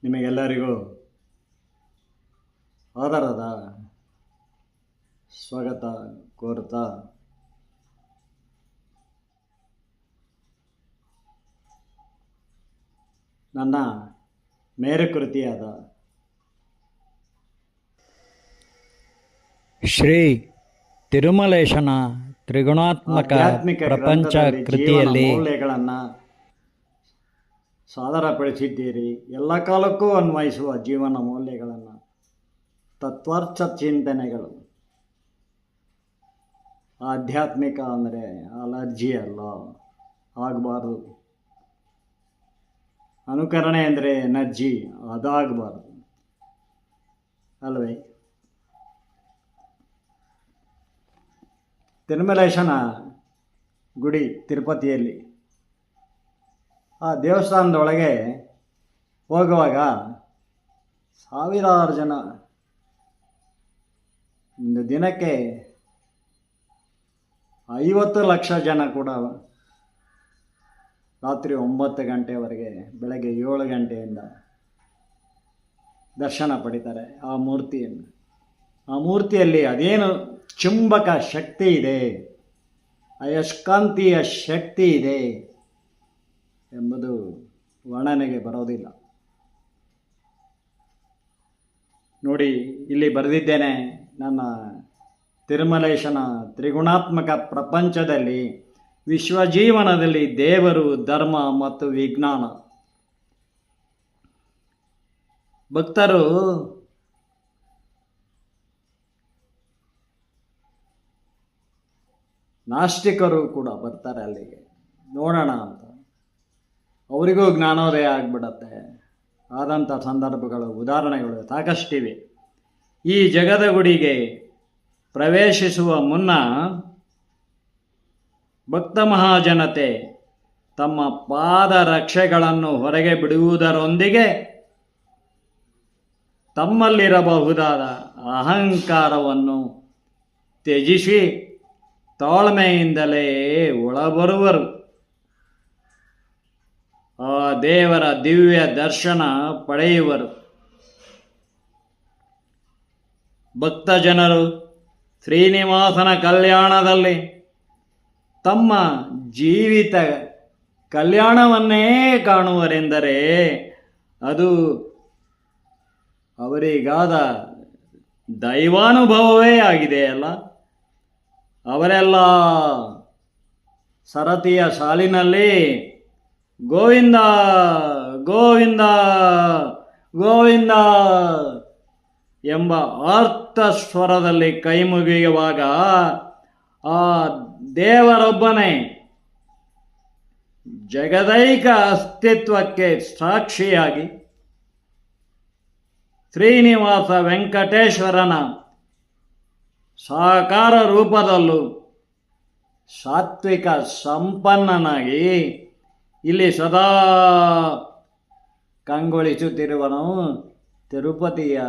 ನಿಮಗೆಲ್ಲರಿಗೂ ಆದರದ ಸ್ವಾಗತ ಕೋರುತ್ತಾ ನನ್ನ ಮೇರುಕೃತಿಯಾದ ಶ್ರೀ ತಿರುಮಲೇಶನ ತ್ರಿಗುಣಾತ್ಮಕ ಪ್ರಪಂಚ ಕೃತಿಯಲ್ಲಿ ಮೌಲ್ಯಗಳನ್ನು ಸಾದರಪಡಿಸಿದ್ದೀರಿ. ಎಲ್ಲ ಕಾಲಕ್ಕೂ ಅನ್ವಯಿಸುವ ಜೀವನ ಮೌಲ್ಯಗಳನ್ನು, ತತ್ವಾರ್ಥ ಚಿಂತನೆಗಳು. ಆಧ್ಯಾತ್ಮಿಕ ಅಂದರೆ ಅಲರ್ಜಿ ಅಲ್ಲ, ಆಗಬಾರ್ದು. ಅನುಕರಣೆ ಅಂದರೆ ಎನರ್ಜಿ, ಅದಾಗಬಾರ್ದು ಅಲ್ವೇ? ತಿರುಮಲೇಶನ ಗುಡಿ ತಿರುಪತಿಯಲ್ಲಿ, ಆ ದೇವಸ್ಥಾನದೊಳಗೆ ಹೋಗುವಾಗ ಸಾವಿರಾರು ಜನ, ಒಂದು ದಿನಕ್ಕೆ 50 ಲಕ್ಷ ಜನ ಕೂಡ ರಾತ್ರಿ 9 ಗಂಟೆವರೆಗೆ, ಬೆಳಗ್ಗೆ 7 ಗಂಟೆಯಿಂದ ದರ್ಶನ ಪಡಿತಾರೆ ಆ ಮೂರ್ತಿಯನ್ನು. ಆ ಮೂರ್ತಿಯಲ್ಲಿ ಅದೇನು ಚುಂಬಕ ಶಕ್ತಿ ಇದೆ, ಅಯಸ್ಕಾಂತೀಯ ಶಕ್ತಿ ಇದೆ ಎಂಬುದು ವರ್ಣನೆಗೆ ಬರೋದಿಲ್ಲ. ನೋಡಿ, ಇಲ್ಲಿ ಬರೆದಿದ್ದೇನೆ, ನನ್ನ ತಿರುಮಲೇಶನ ತ್ರಿಗುಣಾತ್ಮಕ ಪ್ರಪಂಚದಲ್ಲಿ ವಿಶ್ವಜೀವನದಲ್ಲಿ ದೇವರು, ಧರ್ಮ ಮತ್ತು ವಿಜ್ಞಾನ. ಭಕ್ತರು ನಾಸ್ತಿಕರು ಕೂಡ ಬರ್ತಾರೆ ಅಲ್ಲಿಗೆ ನೋಡೋಣ ಅಂತ. ಅವರಿಗೂ ಜ್ಞಾನೋದಯ ಆಗಿಬಿಡತ್ತೆ. ಆದಂಥ ಸಂದರ್ಭಗಳು, ಉದಾಹರಣೆಗಳು ಸಾಕಷ್ಟಿವೆ. ಈ ಜಗದ ಗುಡಿಗೆ ಪ್ರವೇಶಿಸುವ ಮುನ್ನ ಭಕ್ತ ಮಹಾಜನತೆ ತಮ್ಮ ಪಾದರಕ್ಷೆಗಳನ್ನು ಹೊರಗೆ ಬಿಡುವುದರೊಂದಿಗೆ ತಮ್ಮಲ್ಲಿರಬಹುದಾದ ಅಹಂಕಾರವನ್ನು ತ್ಯಜಿಸಿ ತಾಳ್ಮೆಯಿಂದಲೇ ಒಳಬರುವರು. ಆ ದೇವರ ದಿವ್ಯ ದರ್ಶನ ಪಡೆಯುವರು. ಭಕ್ತ ಜನರು ಶ್ರೀನಿವಾಸನ ಕಲ್ಯಾಣದಲ್ಲಿ ತಮ್ಮ ಜೀವಿತ ಕಲ್ಯಾಣವನ್ನೇ ಕಾಣುವರೆಂದರೆ ಅದು ಅವರಿಗಾದ ದೈವಾನುಭವವೇ ಆಗಿದೆಯಲ್ಲ. ಅವರೆಲ್ಲ ಸರತಿಯ ಸಾಲಿನಲ್ಲಿ ಗೋವಿಂದ ಗೋವಿಂದ ಗೋವಿಂದ ಎಂಬ ಆರ್ತ ಸ್ವರದಲ್ಲಿ ಕೈಮುಗಿಯುವಾಗ ಆ ದೇವರೊಬ್ಬನೇ ಜಗದೈಕ ಅಸ್ತಿತ್ವಕ್ಕೆ ಸಾಕ್ಷಿಯಾಗಿ ಶ್ರೀನಿವಾಸ ವೆಂಕಟೇಶ್ವರನ ಸಾಕಾರ ರೂಪದಲ್ಲೂ ಸಾತ್ವಿಕ ಸಂಪನ್ನನಾಗಿ ಇಲ್ಲಿ ಸದಾ ಕಂಗೊಳಿಸುತ್ತಿರುವನು. ತಿರುಪತಿಯ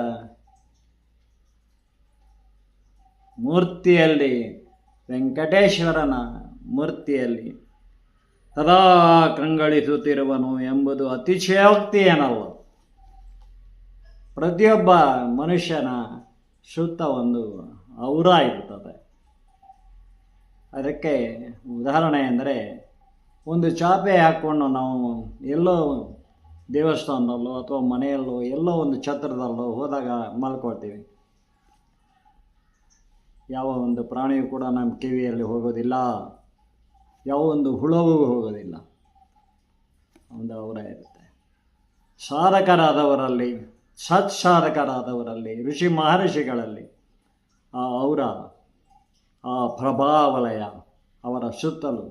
ಮೂರ್ತಿಯಲ್ಲಿ, ವೆಂಕಟೇಶ್ವರನ ಮೂರ್ತಿಯಲ್ಲಿ ಸದಾ ಕಂಗೊಳಿಸುತ್ತಿರುವನು ಎಂಬುದು ಅತಿಶಯೋಕ್ತಿ ಏನಲ್ಲ. ಪ್ರತಿಯೊಬ್ಬ ಮನುಷ್ಯನ ಸುತ್ತ ಒಂದು ಔರ ಇರ್ತದೆ. ಅದಕ್ಕೆ ಉದಾಹರಣೆ ಅಂದರೆ, ಒಂದು ಚಾಪೆ ಹಾಕ್ಕೊಂಡು ನಾವು ಎಲ್ಲೋ ದೇವಸ್ಥಾನದಲ್ಲೋ ಅಥವಾ ಮನೆಯಲ್ಲೋ ಎಲ್ಲೋ ಒಂದು ಛತ್ರದಲ್ಲೋ ಹೋದಾಗ ಮಲ್ಕೊಳ್ತೀವಿ. ಯಾವ ಒಂದು ಪ್ರಾಣಿಯೂ ಕೂಡ ನಮ್ಮ ಕಿವಿಯಲ್ಲಿ ಹೋಗೋದಿಲ್ಲ, ಯಾವ ಒಂದು ಹುಳವೂ ಹೋಗೋದಿಲ್ಲ. ಒಂದು ಔರ ಇರುತ್ತೆ. ಸಾಧಕರಾದವರಲ್ಲಿ, ಸತ್ಸಾಧಕರಾದವರಲ್ಲಿ, ಋಷಿ ಮಹರ್ಷಿಗಳಲ್ಲಿ ಆ ಔರ, ಆ ಪ್ರಭಾವಲಯ ಅವರ ಸುತ್ತಲೂ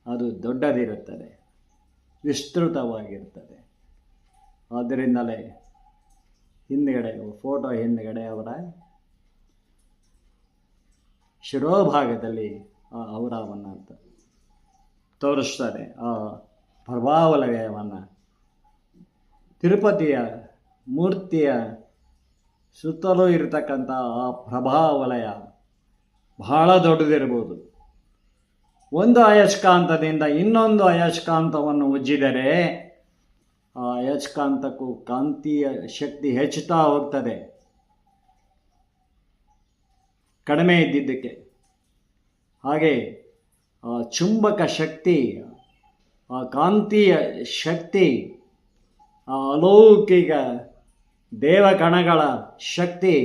ಅದು ದೊಡ್ಡದಿರುತ್ತದೆ, ವಿಸ್ತೃತವಾಗಿರ್ತದೆ. ಆದ್ದರಿಂದಲೇ ಹಿಂದುಗಡೆ, ಫೋಟೋ ಹಿಂದುಗಡೆ ಅವರ ಶಿರೋಭಾಗದಲ್ಲಿ ಆ ಔರವನ್ನು ತೋರಿಸ್ತಾರೆ, ಆ ಪ್ರಭಾವಲಯವನ್ನು. ತಿರುಪತಿಯ ಮೂರ್ತಿಯ ಸುತ್ತಲೂ ಇರತಕ್ಕಂಥ ಆ ಪ್ರಭಾವಲಯ ಬಹಳ ದೊಡ್ಡದಿರ್ಬೋದು. ಒಂದು ಅಯಸ್ಕಾಂತದಿಂದ ಇನ್ನೊಂದು ಅಯಸ್ಕಾಂತವನ್ನು ಉಜ್ಜಿದರೆ ಆ ಅಯಸ್ಕಾಂತಕ್ಕೂ ಕಾಂತೀಯ ಶಕ್ತಿ ಹೆಚ್ಚುತ್ತಾ ಹೋಗ್ತದೆ ಕಡಿಮೆ ಇದ್ದಿದ್ದಕ್ಕೆ. ಹಾಗೆ ಆ ಚುಂಬಕ ಶಕ್ತಿ, ಆ ಕಾಂತೀಯ ಶಕ್ತಿ, ಆ ಅಲೌಕಿಕ ದೇವಕಣಗಳ ಶಕ್ತಿ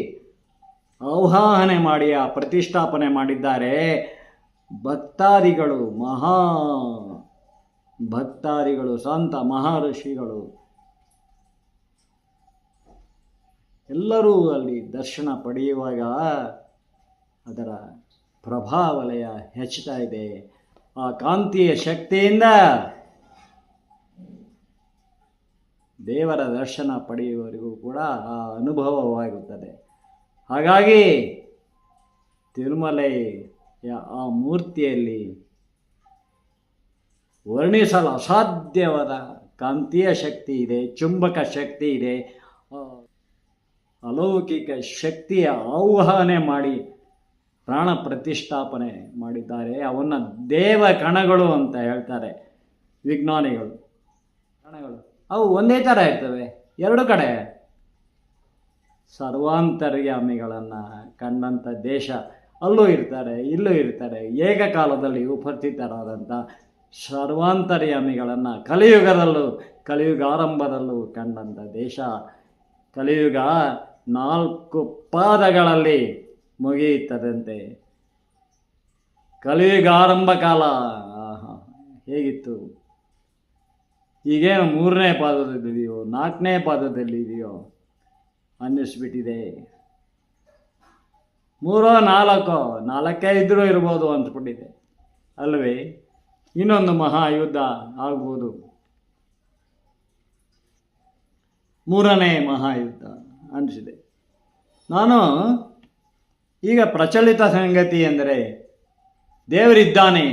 ಆವಾಹನೆ ಮಾಡಿ ಆ ಪ್ರತಿಷ್ಠಾಪನೆ ಮಾಡಿದ್ದಾರೆ ಭಕ್ತಾದಿಗಳು, ಭಕ್ತಾದಿಗಳು, ಸಂತ ಮಹರ್ಷಿಗಳು ಎಲ್ಲರೂ ಅಲ್ಲಿ ದರ್ಶನ ಪಡೆಯುವಾಗ ಅದರ ಪ್ರಭಾವಲಯ ಹೆಚ್ಚುತ್ತಾ ಇದೆ. ಆ ಕಾಂತೀಯ ಶಕ್ತಿಯಿಂದ ದೇವರ ದರ್ಶನ ಪಡೆಯುವವರಿಗೂ ಕೂಡ ಆ ಅನುಭವವಾಗುತ್ತದೆ. ಹಾಗಾಗಿ ತಿರುಮಲೆಯ ಆ ಮೂರ್ತಿಯಲ್ಲಿ ವರ್ಣಿಸಲು ಅಸಾಧ್ಯವಾದ ಕಾಂತೀಯ ಶಕ್ತಿ ಇದೆ, ಚುಂಬಕ ಶಕ್ತಿ ಇದೆ, ಅಲೌಕಿಕ ಶಕ್ತಿಯ ಆವಾಹನೆ ಮಾಡಿ ಪ್ರಾಣ ಪ್ರತಿಷ್ಠಾಪನೆ ಮಾಡಿದ್ದಾರೆ. ಅವನ್ನು ದೇವ ಕಣಗಳು ಅಂತ ಹೇಳ್ತಾರೆ ವಿಜ್ಞಾನಿಗಳು. ಕಣಗಳು ಅವು ಒಂದೇ ಥರ ಇರ್ತವೆ, ಎರಡು ಕಡೆ ಸರ್ವಾಂತರ್ಯಾಮಿಗಳನ್ನು ಕಂಡಂಥ ದೇಶ ಅಲ್ಲೂ ಇರ್ತಾರೆ, ಇಲ್ಲೂ ಇರ್ತಾರೆ. ಏಕಕಾಲದಲ್ಲಿ ಉಪಸ್ಥಿತರಾದಂಥ ಸರ್ವಾಂತರ್ಯಾಮಿಗಳನ್ನು ಕಲಿಯುಗದಲ್ಲೂ ಕಲಿಯುಗಾರಂಭದಲ್ಲೂ ಕಂಡಂಥ ದೇಶ. ಕಲಿಯುಗ 4 ಪಾದಗಳಲ್ಲಿ ಮುಗಿಯುತ್ತದಂತೆ. ಕಲಿಯುಗಾರಂಭ ಕಾಲ ಹೇಗಿತ್ತು, ಈಗೇನು 3ನೇ ಪಾದದಲ್ಲಿದೆಯೋ 4ನೇ ಪಾದದಲ್ಲಿದೆಯೋ ಅನ್ನಿಸ್ಬಿಟ್ಟಿದೆ. 3-4 ಇದ್ದರೂ ಇರ್ಬೋದು ಅನ್ಸ್ಬಿಟ್ಟಿದೆ ಅಲ್ವೇ. ಇನ್ನೊಂದು ಮಹಾಯುದ್ಧ ಆಗ್ಬೋದು, 3ನೇ ಮಹಾಯುದ್ಧ ಅನಿಸಿದೆ. ನಾನು ಈಗ ಪ್ರಚಲಿತ ಸಂಗತಿ ಎಂದರೆ ದೇವರಿದ್ದಾನೆ,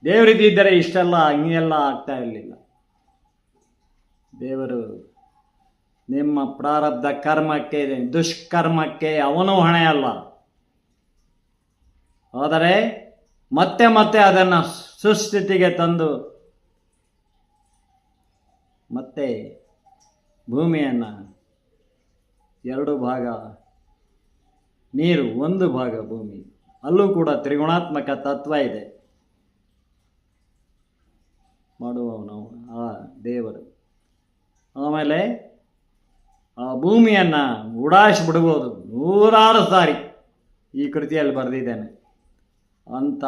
ದೇವರಿದ್ದರೆ ಇಷ್ಟೆಲ್ಲ ಹಿಂಗೆಲ್ಲ ಆಗ್ತಾ ಇರಲಿಲ್ಲ. ದೇವರು ನಿಮ್ಮ ಪ್ರಾರಬ್ಧ ಕರ್ಮಕ್ಕೆ, ದುಷ್ಕರ್ಮಕ್ಕೆ ಅವನು ಹೊಣೆ ಅಲ್ಲ. ಆದರೆ ಮತ್ತೆ ಮತ್ತೆ ಅದನ್ನು ಸುಸ್ಥಿತಿಗೆ ತಂದು ಮತ್ತೆ ಭೂಮಿಯನ್ನು 2 ಭಾಗ ನೀರು, 1 ಭಾಗ ಭೂಮಿ, ಅಲ್ಲೂ ಕೂಡ ತ್ರಿಗುಣಾತ್ಮಕ ತತ್ವ ಇದೆ ಮಾಡುವವನು ಆ ದೇವರು. ಆಮೇಲೆ ಆ ಭೂಮಿಯನ್ನು ಉಡಾಯಿಸಿಬಿಡ್ಬೋದು 106 ಸಾರಿ ಈ ಕೃತಿಯಲ್ಲಿ ಬರೆದಿದ್ದೇನೆ. ಅಂಥ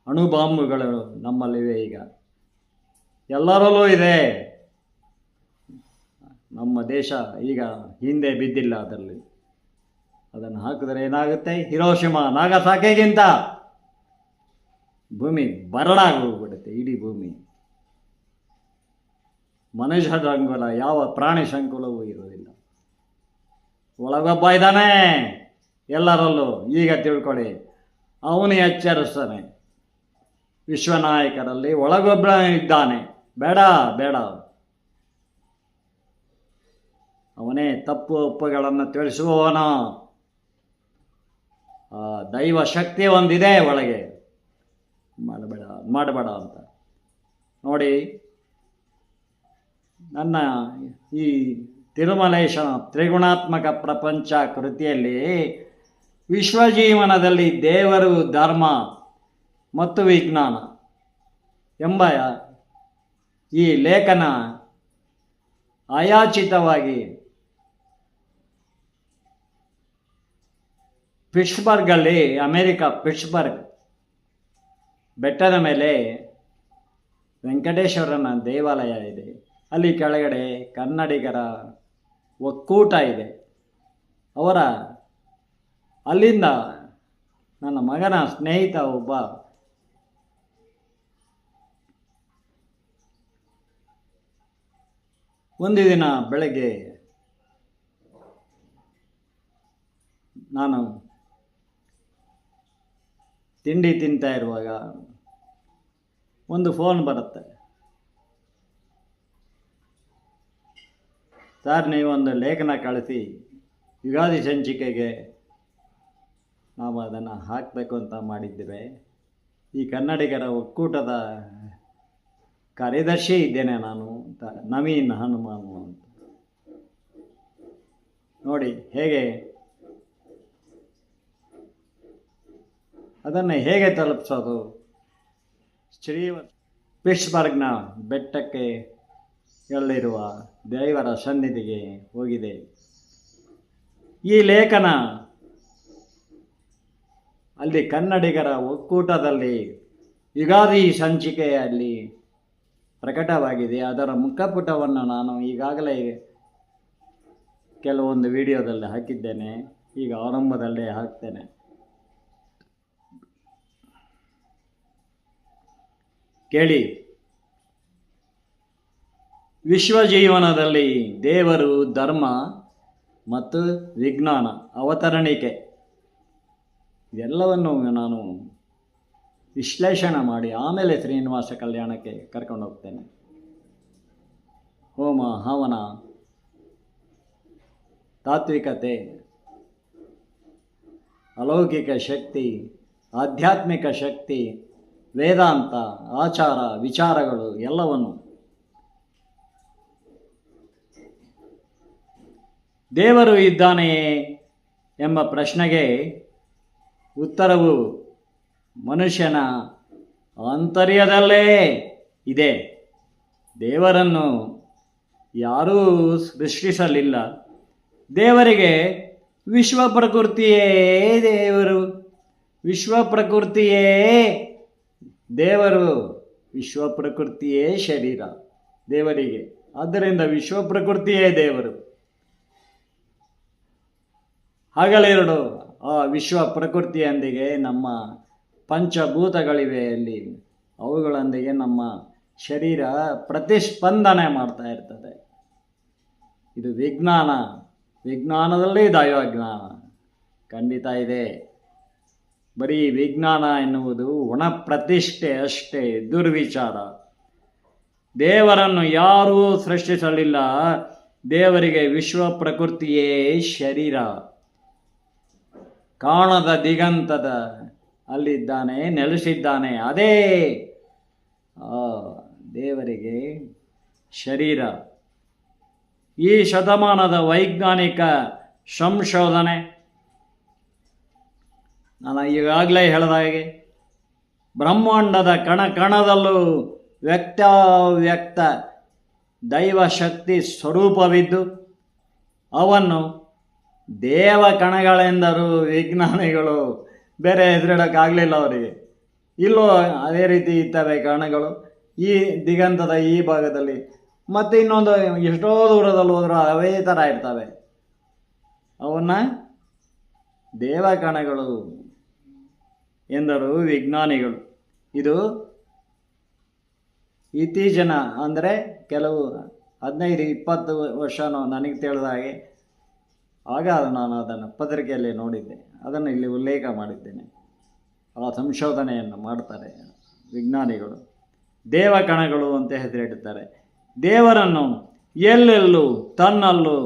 ಅಣುಬಾಂಬುಗಳು ನಮ್ಮಲ್ಲಿವೆ, ಈಗ ಎಲ್ಲರಲ್ಲೂ ಇದೆ. ನಮ್ಮ ದೇಶ ಈಗ ಹಿಂದೆ ಬಿದ್ದಿಲ್ಲ ಅದರಲ್ಲಿ. ಅದನ್ನು ಹಾಕಿದ್ರೆ ಏನಾಗುತ್ತೆ, ಹಿರೋಶಿಮಾ ನಾಗಸಾಕಿಗಿಂತ ಭೂಮಿ ಬರಡಾಗಿ ಹೋಗ್ಬಿಡುತ್ತೆ ಇಡೀ ಭೂಮಿ. ಮನುಷ್ಯ ಸಂಕುಲ ಯಾವ ಪ್ರಾಣಿ ಸಂಕುಲವೂ ಇರುವುದಿಲ್ಲ. ಒಳಗೊಬ್ಬ ಇದ್ದಾನೆ ಎಲ್ಲರಲ್ಲೂ, ಈಗ ತಿಳ್ಕೊಳ್ಳಿ. ಅವನು ಎಚ್ಚರಿಸ್ತಾನೆ. ವಿಶ್ವನಾಯಕರಲ್ಲಿ ಒಳಗೊಬ್ಬ ಇದ್ದಾನೆ, ಬೇಡ ಬೇಡ. ಅವನೇ ತಪ್ಪು ಒಪ್ಪುಗಳನ್ನು ತಿಳಿಸುವವನು. ದೈವ ಶಕ್ತಿ ಒಂದಿದೆ ಒಳಗೆ, ಮಾಡಬೇಡ ಅಂತ ನೋಡಿ. ನನ್ನ ಈ ತಿರುಮಲೇಶನ ತ್ರಿಗುಣಾತ್ಮಕ ಪ್ರಪಂಚ ಕೃತಿಯಲ್ಲಿ ವಿಶ್ವಜೀವನದಲ್ಲಿ ದೇವರು, ಧರ್ಮ ಮತ್ತು ವಿಜ್ಞಾನ ಎಂಬ ಈ ಲೇಖನ ಅಯಾಚಿತವಾಗಿ ಪಿಟ್ಸ್ಬರ್ಗಲ್ಲಿ, ಅಮೇರಿಕಾ ಪಿಟ್ಸ್ಬರ್ಗ್ ಬೆಟ್ಟದ ಮೇಲೆ ವೆಂಕಟೇಶ್ವರನ ದೇವಾಲಯ ಇದೆ. ಅಲ್ಲಿ ಕೆಳಗಡೆ ಕನ್ನಡಿಗರ ಒಕ್ಕೂಟ ಇದೆ. ಅಲ್ಲಿಂದ ನನ್ನ ಮಗನ ಸ್ನೇಹಿತ ಒಬ್ಬ ಒಂದು ದಿನ ಬೆಳಗ್ಗೆ ನಾನು ತಿಂಡಿ ತಿಂತಾ ಇರುವಾಗ ಒಂದು ಫೋನ್ ಬರುತ್ತೆ. ಸರ್, ನೀವೊಂದು ಲೇಖನ ಕಳಿಸಿ ಯುಗಾದಿ ಸಂಚಿಕೆಗೆ ನಾವು ಅದನ್ನು ಹಾಕಬೇಕು ಅಂತ ಮಾಡಿದ್ದೇವೆ. ಈ ಕನ್ನಡಿಗರ ಒಕ್ಕೂಟದ ಕಾರ್ಯದರ್ಶಿ ಇದ್ದೇನೆ ನಾನು ಅಂತ, ನವೀನ್ ಹನುಮಾನು ಅಂತ. ನೋಡಿ ಹೇಗೆ ಅದನ್ನು ಹೇಗೆ ತಲುಪಿಸೋದು. ಪಿಟ್ಸ್ಬರ್ಗ್ನ ಬೆಟ್ಟಕ್ಕೆ ಎಲ್ಲಿರುವ ದೇವರ ಸನ್ನಿಧಿಗೆ ಹೋಗಿದೆ. ಈ ಲೇಖನ ಅಲ್ಲಿ ಕನ್ನಡಿಗರ ಒಕ್ಕೂಟದಲ್ಲಿ ಯುಗಾದಿ ಸಂಚಿಕೆಯಲ್ಲಿ ಪ್ರಕಟವಾಗಿದೆ. ಅದರ ಮುಖಪುಟವನ್ನು ನಾನು ಈಗಾಗಲೇ ಕೆಲವೊಂದು ವಿಡಿಯೋದಲ್ಲಿ ಹಾಕಿದ್ದೇನೆ, ಈಗ ಆರಂಭದಲ್ಲೇ ಹಾಕ್ತೇನೆ. ಕೇಳಿ. ವಿಶ್ವಜೀವನದಲ್ಲಿ ದೇವರು, ಧರ್ಮ ಮತ್ತು ವಿಜ್ಞಾನ ಅವತರಣಿಕೆ ಇದೆಲ್ಲವನ್ನು ನಾನು ವಿಶ್ಲೇಷಣೆ ಮಾಡಿ ಆಮೇಲೆ ಶ್ರೀನಿವಾಸ ಕಲ್ಯಾಣಕ್ಕೆ ಕರ್ಕೊಂಡು ಹೋಗ್ತೇನೆ. ಹೋಮ ಹವನ, ತಾತ್ವಿಕತೆ, ಅಲೌಕಿಕ ಶಕ್ತಿ, ಆಧ್ಯಾತ್ಮಿಕ ಶಕ್ತಿ, ವೇದಾಂತ, ಆಚಾರ ವಿಚಾರಗಳು ಎಲ್ಲವನ್ನು ದೇವರು ಇದ್ದಾನೆಯೇ ಎಂಬ ಪ್ರಶ್ನೆಗೆ ಉತ್ತರವು ಮನುಷ್ಯನ ಆಂತರ್ಯದಲ್ಲೇ ಇದೆ. ದೇವರನ್ನು ಯಾರೂ ಸೃಷ್ಟಿಸಲಿಲ್ಲ. ದೇವರಿಗೆ ವಿಶ್ವ ಪ್ರಕೃತಿಯೇ ದೇವರು, ವಿಶ್ವ ಪ್ರಕೃತಿಯೇ ದೇವರು, ವಿಶ್ವ ಪ್ರಕೃತಿಯೇ ಶರೀರ ದೇವರಿಗೆ. ಆದ್ದರಿಂದ ವಿಶ್ವ ಪ್ರಕೃತಿಯೇ ದೇವರು. ಹಗಲೆರಡು ಆ ವಿಶ್ವ ಪ್ರಕೃತಿಯೊಂದಿಗೆ ನಮ್ಮ ಪಂಚಭೂತಗಳಿವೆ ಅಲ್ಲಿ, ಅವುಗಳೊಂದಿಗೆ ನಮ್ಮ ಶರೀರ ಪ್ರತಿಸ್ಪಂದನೆ ಮಾಡ್ತಾ ಇರ್ತದೆ. ಇದು ವಿಜ್ಞಾನ. ವಿಜ್ಞಾನದಲ್ಲಿ ದೈವಜ್ಞಾನ ಖಂಡಿತ ಇದೆ. ಬರೀ ವಿಜ್ಞಾನ ಎನ್ನುವುದು ಒಣ ಪ್ರತಿಷ್ಠೆ ಅಷ್ಟೇ, ದುರ್ವಿಚಾರ. ದೇವರನ್ನು ಯಾರೂ ಸೃಷ್ಟಿಸಲಿಲ್ಲ. ದೇವರಿಗೆ ವಿಶ್ವ ಪ್ರಕೃತಿಯೇ ಶರೀರ. ಕಾಣದ ದಿಗಂತದ ಅಲ್ಲಿದ್ದಾನೆ, ನೆಲೆಸಿದ್ದಾನೆ. ಅದೇ ದೇವರಿಗೆ ಶರೀರ. ಈ ಶತಮಾನದ ವೈಜ್ಞಾನಿಕ ಸಂಶೋಧನೆ, ನಾನು ಈಗಾಗಲೇ ಹೇಳಿದ ಹಾಗೆ, ಬ್ರಹ್ಮಾಂಡದ ಕಣ ಕಣದಲ್ಲೂ ವ್ಯಕ್ತಾವ್ಯಕ್ತ ದೈವಶಕ್ತಿ ಸ್ವರೂಪವಿದ್ದು ಅವನ್ನು ದೇವ ಕಣಗಳೆಂದರು ವಿಜ್ಞಾನಿಗಳು. ಬೇರೆ ಹೆಸರಿಡೋಕ್ಕಾಗಲಿಲ್ಲ ಅವರಿಗೆ. ಇಲ್ಲೋ ಅದೇ ರೀತಿ ಇರ್ತವೆ ಕಣಗಳು ಈ ದಿಗಂತದ ಈ ಭಾಗದಲ್ಲಿ, ಮತ್ತು ಇನ್ನೊಂದು ಎಷ್ಟೋ ದೂರದಲ್ಲಿ ಹೋದರೂ ಅವೇ ಥರ ಇರ್ತವೆ. ಅವನ್ನ ದೇವಕಣಗಳು ಎಂದರು ವಿಜ್ಞಾನಿಗಳು. ಇದು ಇತ್ತೀಚಿನ ಅಂದರೆ ಕೆಲವು 15-20 ವರ್ಷನೋ ನನಗೆ ತಿಳಿದ ಹಾಗೆ, ಆಗ ನಾನು ಅದನ್ನು ಪತ್ರಿಕೆಯಲ್ಲಿ ನೋಡಿದ್ದೆ, ಅದನ್ನು ಇಲ್ಲಿ ಉಲ್ಲೇಖ ಮಾಡಿದ್ದೇನೆ. ಆ ಸಂಶೋಧನೆಯನ್ನು ಮಾಡ್ತಾರೆ ವಿಜ್ಞಾನಿಗಳು. ದೇವಕಣಗಳು ಅಂತ ಹೆಸರಿಡುತ್ತಾರೆ. ದೇವರನ್ನು ಎಲ್ಲೆಲ್ಲೂ ತನ್ನಲ್ಲೂ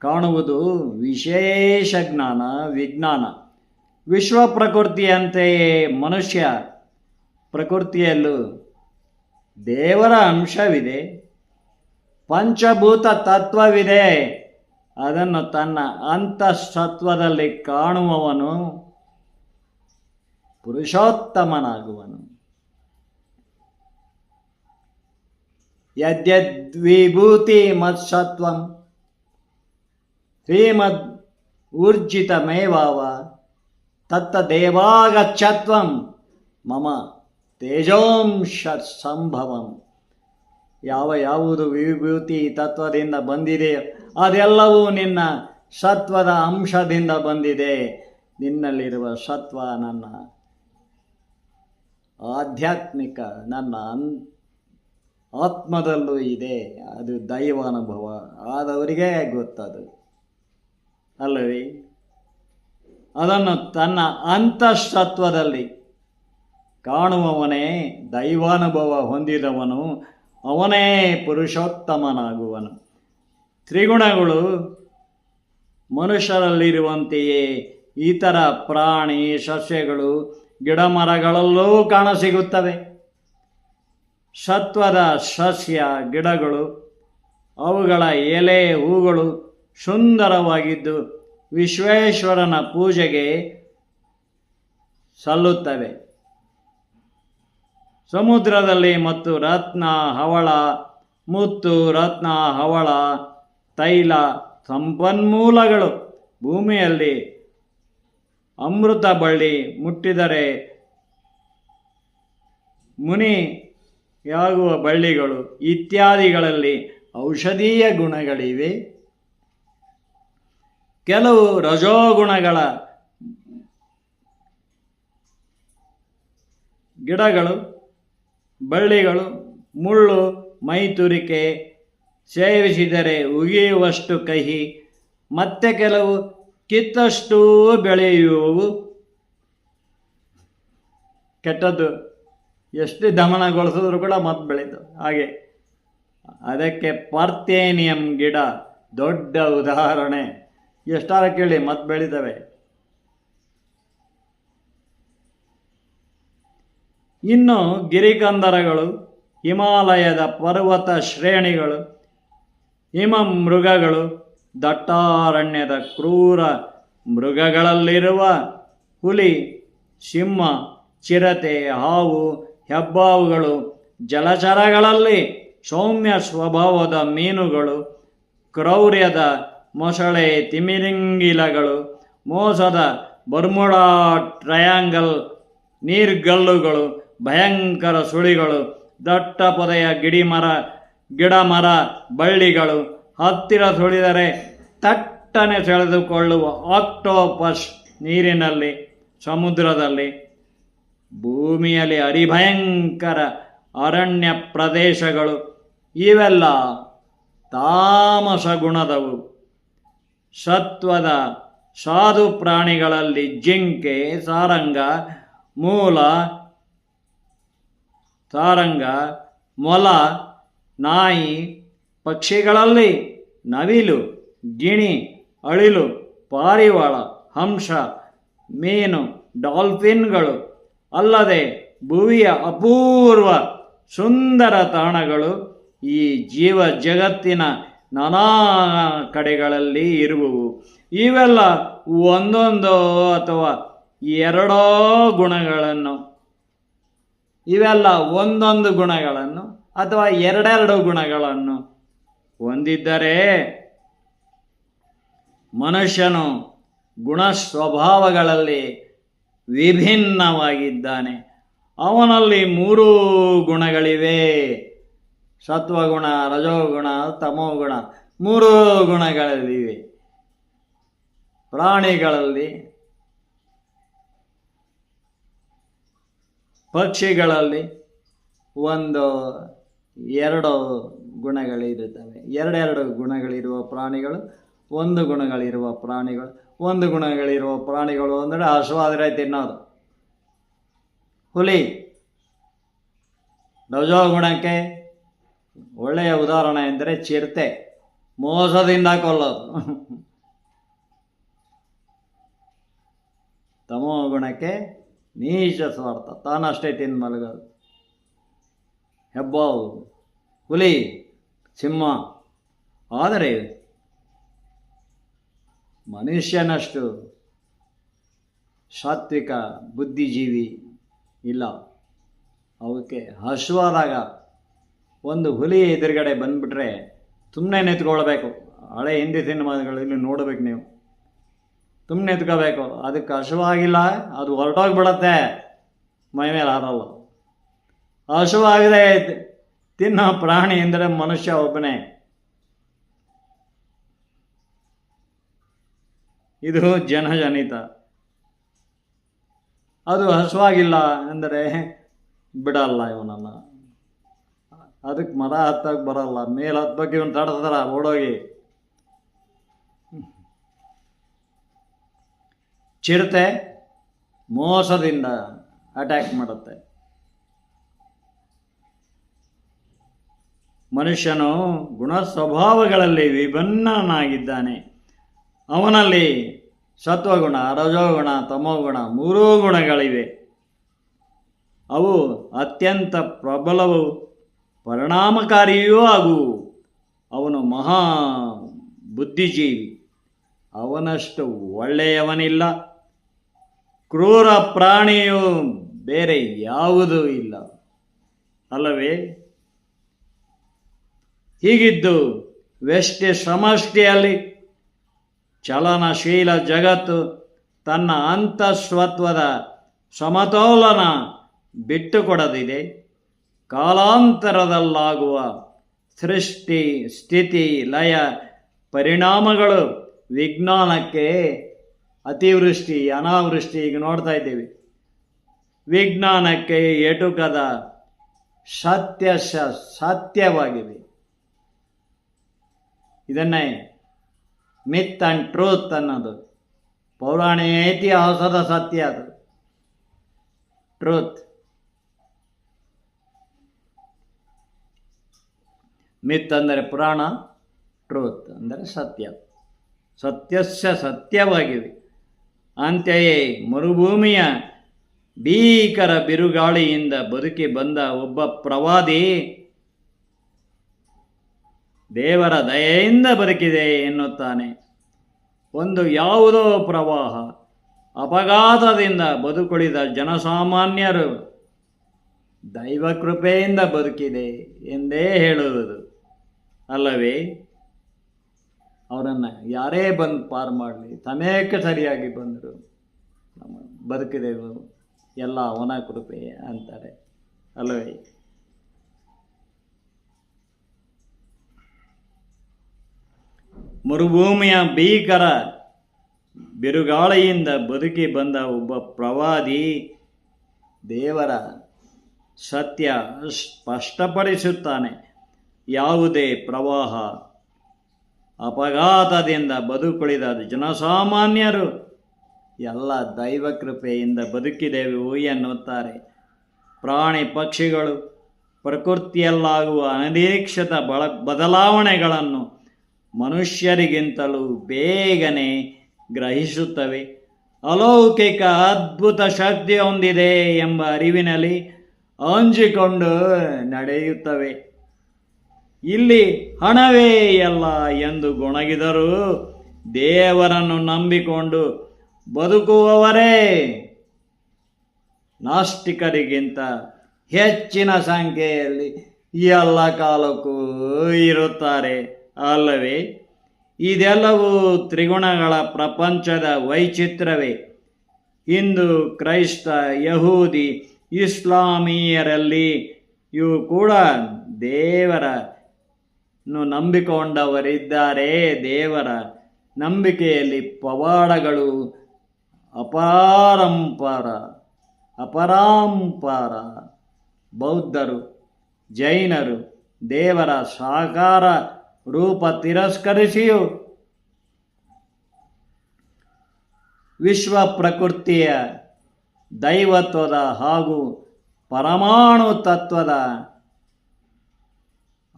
ಕಾಣುವುದು ವಿಶೇಷ ಜ್ಞಾನ, ವಿಜ್ಞಾನ. ವಿಶ್ವ ಪ್ರಕೃತಿಯಂತೆಯೇ ಮನುಷ್ಯ ಪ್ರಕೃತಿಯಲ್ಲೂ ದೇವರ ಅಂಶವಿದೆ, ಪಂಚಭೂತ ತತ್ವವಿದೆ. ಅದನ್ನು ತನ್ನ ಅಂತಃಸತ್ವದಲ್ಲಿ ಕಾಣುವವನು ಪುರುಷೋತ್ತಮನಾಗುವನು. ಯದ್ಯದ್ವಿಭೂತಿ ಮತ್ಸತ್ವಂ ಶ್ರೀಮದ್ ಊರ್ಜಿತಮೇವಾವ ತತ್ತದೇವಾಗಚ್ಚತ್ವಂ ಮಮ ತೇಜೋಂಶ ಸಂಭವಂ. ಯಾವುದು ವಿಭೂತಿ ತತ್ವದಿಂದ ಬಂದಿದೆಯೋ ಅದೆಲ್ಲವೂ ನಿನ್ನ ಸತ್ವದ ಅಂಶದಿಂದ ಬಂದಿದೆ. ನಿನ್ನಲ್ಲಿರುವ ಸತ್ವ ನನ್ನ ಆಧ್ಯಾತ್ಮಿಕ, ನನ್ನ ಆತ್ಮದಲ್ಲೂ ಇದೆ. ಅದು ದೈವಾನುಭವ ಆದವರಿಗೆ ಗೊತ್ತದು ಅಲ್ಲವೇ? ಅದನ್ನು ತನ್ನ ಅಂತಃಸತ್ವದಲ್ಲಿ ಕಾಣುವವನೇ ದೈವಾನುಭವ ಹೊಂದಿದವನು, ಅವನೇ ಪುರುಷೋತ್ತಮನಾಗುವನು. ತ್ರಿಗುಣಗಳು ಮನುಷ್ಯರಲ್ಲಿರುವಂತೆಯೇ ಇತರ ಪ್ರಾಣಿ ಸಸ್ಯಗಳು ಗಿಡಮರಗಳಲ್ಲೂ ಕಾಣಸಿಗುತ್ತವೆ. ಸತ್ವದ ಸಸ್ಯ ಗಿಡಗಳು ಅವುಗಳ ಎಲೆ ಹೂಗಳು ಸುಂದರವಾಗಿದ್ದು ವಿಶ್ವೇಶ್ವರನ ಪೂಜೆಗೆ ಸಲ್ಲುತ್ತವೆ. ಸಮುದ್ರದಲ್ಲಿ ಮತ್ತು ರತ್ನ ಹವಳ ಮುತ್ತು ರತ್ನ ಹವಳ ತೈಲ ಸಂಪನ್ಮೂಲಗಳು ಭೂಮಿಯಲ್ಲಿ ಅಮೃತ ಬಳ್ಳಿ ಮುಟ್ಟಿದರೆ ಮುನಿಯಾಗುವ ಬಳ್ಳಿಗಳು ಇತ್ಯಾದಿಗಳಲ್ಲಿ ಔಷಧೀಯ ಗುಣಗಳಿವೆ. ಕೆಲವು ರಜೋಗುಣಗಳ ಗಿಡಗಳು ಬಳ್ಳಿಗಳು ಮುಳ್ಳು ಮೈತುರಿಕೆ ಸೇವಿಸಿದರೆ ಉಗಿಯುವಷ್ಟು ಕಹಿ, ಮತ್ತೆ ಕೆಲವು ಕಿತ್ತಷ್ಟು ಬೆಳೆಯುವವು. ಕೆಟ್ಟದ್ದು ಎಷ್ಟು ದಮನಗೊಳಿಸಿದ್ರು ಕೂಡ ಮತ್ತೆ ಬೆಳೀತು ಹಾಗೆ. ಅದಕ್ಕೆ ಪಾರ್ಥೇನಿಯಂ ಗಿಡ ದೊಡ್ಡ ಉದಾಹರಣೆ. ಎಷ್ಟಾರ ಕೇಳಿ ಮತ್ತೆ ಬೆಳೀತವೆ. ಇನ್ನು ಗಿರಿಕಂದರಗಳು, ಹಿಮಾಲಯದ ಪರ್ವತ ಶ್ರೇಣಿಗಳು, ಹಿಮ ಮೃಗಗಳು, ದಟ್ಟಾರಣ್ಯದ ಕ್ರೂರ ಮೃಗಗಳಲ್ಲಿರುವ ಹುಲಿ, ಸಿಂಹ, ಚಿರತೆ, ಹಾವು, ಹೆಬ್ಬಾವುಗಳು, ಜಲಚರಗಳಲ್ಲಿ ಸೌಮ್ಯ ಸ್ವಭಾವದ ಮೀನುಗಳು, ಕ್ರೌರ್ಯದ ಮೊಸಳೆ ತಿಮಿರಿಂಗಿಲಗಳು, ಮೋಸದ ಬರ್ಮುಡಾ ಟ್ರಯಾಂಗಲ್ ನೀರ್ಗಲ್ಲುಗಳು, ಭಯಂಕರ ಸುಳಿಗಳು, ದಟ್ಟ ಪೊದೆಯ ಗಿಡಮರ ಬಳ್ಳಿಗಳು, ಹತ್ತಿರ ಸುಳಿದರೆ ತಟ್ಟನೆ ಸೆಳೆದುಕೊಳ್ಳುವ ಆಕ್ಟೋಪಸ್ ನೀರಿನಲ್ಲಿ ಸಮುದ್ರದಲ್ಲಿ, ಭೂಮಿಯಲ್ಲಿ ಅರಿಭಯಂಕರ ಅರಣ್ಯ ಪ್ರದೇಶಗಳು ಇವೆಲ್ಲ ತಾಮಸ ಗುಣದವು. ಸತ್ವದ ಸಾಧು ಪ್ರಾಣಿಗಳಲ್ಲಿ ಜಿಂಕೆ, ಸಾರಂಗ, ಮೊಲ, ನಾಯಿ, ಪಕ್ಷಿಗಳಲ್ಲಿ ನವಿಲು, ಗಿಣಿ, ಅಳಿಲು, ಪಾರಿವಾಳ, ಹಂಸ, ಮೀನು, ಡಾಲ್ಫಿನ್ಗಳು ಅಲ್ಲದೆ ಭುವಿಯ ಅಪೂರ್ವ ಸುಂದರ ತಾಣಗಳು ಈ ಜೀವ ಜಗತ್ತಿನ ನಾನಾ ಕಡೆಗಳಲ್ಲಿ ಇರುವವು. ಇವೆಲ್ಲ ಒಂದೊಂದೋ ಅಥವಾ ಎರಡೋ ಗುಣಗಳನ್ನು, ಇವೆಲ್ಲ ಒಂದೊಂದು ಗುಣಗಳನ್ನು ಅಥವಾ ಎರಡೆರಡು ಗುಣಗಳನ್ನು ಹೊಂದಿದ್ದರೆ ಮನುಷ್ಯನು ಗುಣ ಸ್ವಭಾವಗಳಲ್ಲಿ ವಿಭಿನ್ನವಾಗಿದ್ದಾನೆ. ಅವನಲ್ಲಿ ಮೂರೂ ಗುಣಗಳಿವೆ. ಸತ್ವಗುಣ, ರಜೋಗುಣ, ತಮೋಗುಣ, ಮೂರೂ ಗುಣಗಳಿವೆ. ಪ್ರಾಣಿಗಳಲ್ಲಿ, ಪಕ್ಷಿಗಳಲ್ಲಿ ಒಂದು ಎರಡು ಗುಣಗಳಿರುತ್ತವೆ. ಎರಡೆರಡು ಗುಣಗಳಿರುವ ಪ್ರಾಣಿಗಳು, ಒಂದು ಗುಣಗಳಿರುವ ಪ್ರಾಣಿಗಳು. ಒಂದು ಗುಣಗಳಿರುವ ಪ್ರಾಣಿಗಳು ಅಂದರೆ ಹಸುವಾದರೆ ತಿನ್ನೋದು. ಹುಲಿ ರಜೋಗುಣಕ್ಕೆ ಒಳ್ಳೆಯ ಉದಾಹರಣೆ ಎಂದರೆ ಚಿರತೆ, ಮೋಸದಿಂದ ಕೊಲ್ಲೋದು. ತಮೋ ಗುಣಕ್ಕೆ ನೀಚ ಸ್ವಾರ್ಥ, ತಾನಷ್ಟೇ ತಿಂದು ಮಲಗೋದು. ಹೆಬ್ಬಾವು, ಹುಲಿ, ಸಿಂಹ. ಆದರೆ ಮನುಷ್ಯನಷ್ಟು ಸಾತ್ವಿಕ ಬುದ್ಧಿಜೀವಿ ಇಲ್ಲ. ಅವಕ್ಕೆ ಹಸುವಾದಾಗ ಒಂದು ಹುಲಿ ಎದುರುಗಡೆ ಬಂದುಬಿಟ್ರೆ ಸುಮ್ಮನೆ ನಿಂತ್ಕೊಳ್ಬೇಕು. ಹಳೆ ಹಿಂದಿ ಸಿನಿಮಾಗಳಲ್ಲಿ ನೋಡ್ಬೇಕು ನೀವು. ಸುಮ್ಮನೆ ನಿಂತ್ಕೋಬೇಕು. ಅದಕ್ಕೆ ಹಸುವಾಗಿಲ್ಲ, ಅದು ಹೊರಟೋಗ್ಬಿಡತ್ತೆ, ಮೈ ಮೇಲೆ ಹಾರಲ್ಲ. ಹಸುವಾಗದೆ ತಿನ್ನೋ ಪ್ರಾಣಿ ಎಂದರೆ ಮನುಷ್ಯ ಒಬ್ಬನೇ. ಇದು ಜನಜನಿತ. ಅದು ಹಸುವಾಗಿಲ್ಲ ಅಂದರೆ ಬಿಡಲ್ಲ ಇವನನ್ನ. ಅದಕ್ಕೆ ಮರ ಹತ್ತಕ್ಕೆ ಬರಲ್ಲ, ಮೇಲೆ ಹತ್ತಕ್ಕೆ ಇವನು ತಡ್ತಾರ ಓಡೋಗಿ. ಚಿರತೆ ಮೋಸದಿಂದ ಅಟ್ಯಾಕ್ ಮಾಡುತ್ತೆ. ಮನುಷ್ಯನು ಗುಣ ಸ್ವಭಾವಗಳಲ್ಲಿ ವಿಭಿನ್ನನಾಗಿದ್ದಾನೆ. ಅವನಲ್ಲಿ ಸತ್ವಗುಣ, ರಜೋಗುಣ, ತಮೋಗುಣ ಮೂರೂ ಗುಣಗಳಿವೆ. ಅವು ಅತ್ಯಂತ ಪ್ರಬಲವೂ ಪರಿಣಾಮಕಾರಿಯೂ ಆಗುವು. ಅವನು ಮಹಾ ಬುದ್ಧಿಜೀವಿ, ಅವನಷ್ಟು ಒಳ್ಳೆಯವನಿಲ್ಲ. ಕ್ರೂರ ಪ್ರಾಣಿಯು ಬೇರೆ ಯಾವುದೂ ಇಲ್ಲ ಅಲ್ಲವೇ? ಹೀಗಿದ್ದು ವ್ಯಷ್ಟಿ ಸಮಷ್ಟಿಯಲ್ಲಿ ಚಲನಶೀಲ ಜಗತ್ತು ತನ್ನ ಅಂತಸ್ವತ್ವದ ಸಮತೋಲನ ಬಿಟ್ಟುಕೊಡದಿದೆ. ಕಾಲಾಂತರದಲ್ಲಾಗುವ ಸೃಷ್ಟಿ ಸ್ಥಿತಿ ಲಯ ಪರಿಣಾಮಗಳು ವಿಜ್ಞಾನಕ್ಕೆ ಅತಿವೃಷ್ಟಿ ಅನಾವೃಷ್ಟಿ ಈಗ ನೋಡ್ತಾ ಇದ್ದೀವಿ. ವಿಜ್ಞಾನಕ್ಕೆ ಎಟುಕದ ಸತ್ಯವಾಗಿವೆ. ಇದನ್ನೇ ಮಿತ್ ಆ್ಯಂಡ್ ಟ್ರೂತ್ ಅನ್ನೋದು. ಪೌರಾಣಿಕ ಇತಿಹಾಸದ ಸತ್ಯ ಅದು ಟ್ರೂತ್. ಮಿತ್ ಅಂದರೆ ಪುರಾಣ, ಟ್ರೂತ್ ಅಂದರೆ ಸತ್ಯ. ಸತ್ಯಸ್ಯ ಸತ್ಯವಾಗಿವೆ. ಅಂತೆಯೇ ಮರುಭೂಮಿಯ ಭೀಕರ ಬಿರುಗಾಳಿಯಿಂದ ಬದುಕಿ ಬಂದ ಒಬ್ಬ ಪ್ರವಾದಿ ದೇವರ ದಯೆಯಿಂದ ಬದುಕಿದೆ ಎನ್ನುತ್ತಾನೆ. ಒಂದು ಯಾವುದೋ ಪ್ರವಾಹ ಅಪಘಾತದಿಂದ ಬದುಕುಳಿದ ಜನಸಾಮಾನ್ಯರು ದೈವ ಕೃಪೆಯಿಂದ ಬದುಕಿದೆ ಎಂದೇ ಹೇಳುವುದು ಅಲ್ಲವೇ? ಅವರನ್ನು ಯಾರೇ ಬಂದು ಪಾರು ಮಾಡಲಿ, ಸಮಯಕ್ಕೆ ಸರಿಯಾಗಿ ಬಂದರು, ಬದುಕಿದೆವು, ಎಲ್ಲ ಅವನ ಕೃಪೆ ಅಂತಾರೆ ಅಲ್ಲವೇ? ಮರುಭೂಮಿಯ ಭೀಕರ ಬಿರುಗಾಳಿಯಿಂದ ಬದುಕಿ ಬಂದ ಒಬ್ಬ ಪ್ರವಾದಿ ದೇವರ ಸತ್ಯ ಸ್ಪಷ್ಟಪಡಿಸುತ್ತಾನೆ. ಯಾವುದೇ ಪ್ರವಾಹ ಅಪಘಾತದಿಂದ ಬದುಕುಳಿದ ಜನಸಾಮಾನ್ಯರು ಎಲ್ಲ ದೈವ ಕೃಪೆಯಿಂದ ಬದುಕಿದೆವು ಎನ್ನುತ್ತಾರೆ. ಪ್ರಾಣಿ ಪಕ್ಷಿಗಳು ಪ್ರಕೃತಿಯಲ್ಲಾಗುವ ಅನಿರೀಕ್ಷಿತ ಬದಲಾವಣೆಗಳನ್ನು ಮನುಷ್ಯರಿಗಿಂತಲೂ ಬೇಗನೆ ಗ್ರಹಿಸುತ್ತವೆ. ಅಲೌಕಿಕ ಅದ್ಭುತ ಶಕ್ತಿ ಹೊಂದಿದೆ ಎಂಬ ಅರಿವಿನಲ್ಲಿ ಹಂಚಿಕೊಂಡು ನಡೆಯುತ್ತವೆ. ಇಲ್ಲಿ ಹಣವೇ ಎಲ್ಲ ಎಂದು ಗೊಣಗಿದರೂ ದೇವರನ್ನು ನಂಬಿಕೊಂಡು ಬದುಕುವವರೇ ನಾಸ್ತಿಕರಿಗಿಂತ ಹೆಚ್ಚಿನ ಸಂಖ್ಯೆಯಲ್ಲಿ ಎಲ್ಲ ಕಾಲಕ್ಕೂ ಇರುತ್ತಾರೆ ಅಲ್ಲವೇ? ಇದೆಲ್ಲವೂ ತ್ರಿಗುಣಗಳ ಪ್ರಪಂಚದ ವೈಚಿತ್ರ್ಯವೇ. ಹಿಂದೂ, ಕ್ರೈಸ್ತ, ಯಹೂದಿ, ಇಸ್ಲಾಮೀಯರಲ್ಲಿ ಇವು ಕೂಡ ದೇವರನ್ನು ನಂಬಿಕೊಂಡವರಿದ್ದಾರೆ. ದೇವರ ನಂಬಿಕೆಯಲ್ಲಿ ಪವಾಡಗಳು ಅಪರಾಂಪಾರ. ಬೌದ್ಧರು, ಜೈನರು ದೇವರ ಸಾಕಾರ ರೂಪ ತಿರಸ್ಕರಿಸಿಯೂ ವಿಶ್ವ ಪ್ರಕೃತಿಯ ದೈವತ್ವದ ಹಾಗೂ ಪರಮಾಣು ತತ್ವದ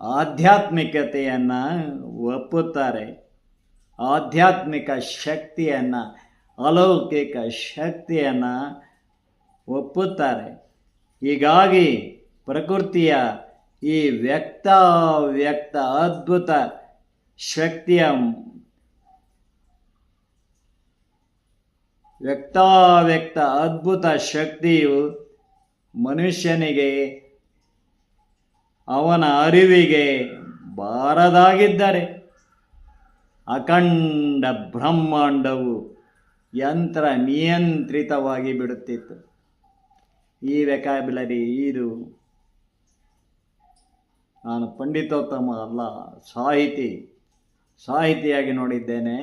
ಆಧ್ಯಾತ್ಮಿಕತೆಯನ್ನು ಒಪ್ಪುತ್ತಾರೆ. ಆಧ್ಯಾತ್ಮಿಕ ಶಕ್ತಿಯನ್ನು, ಅಲೌಕಿಕ ಶಕ್ತಿಯನ್ನು ಒಪ್ಪುತ್ತಾರೆ. ಹೀಗಾಗಿ ಪ್ರಕೃತಿಯ ಈ ವ್ಯಕ್ತ ಅದ್ಭುತ ಶಕ್ತಿಯ ವ್ಯಕ್ತ ಅದ್ಭುತ ಶಕ್ತಿಯು ಮನುಷ್ಯನಿಗೆ ಅವನ ಅರಿವಿಗೆ ಬಾರದಾಗಿದ್ದರೆ ಅಖಂಡ ಬ್ರಹ್ಮಾಂಡವು ಯಂತ್ರ ನಿಯಂತ್ರಿತವಾಗಿ ಬಿಡುತ್ತಿತ್ತು. ಈ ವೆಕ್ಯಾಬ್ಯುಲರಿ ಇದು ನಾನು ಪಂಡಿತೋತ್ತಮ ಅಲ್ಲ, ಸಾಹಿತಿಯಾಗಿ ನೋಡಿದ್ದೇನೆ.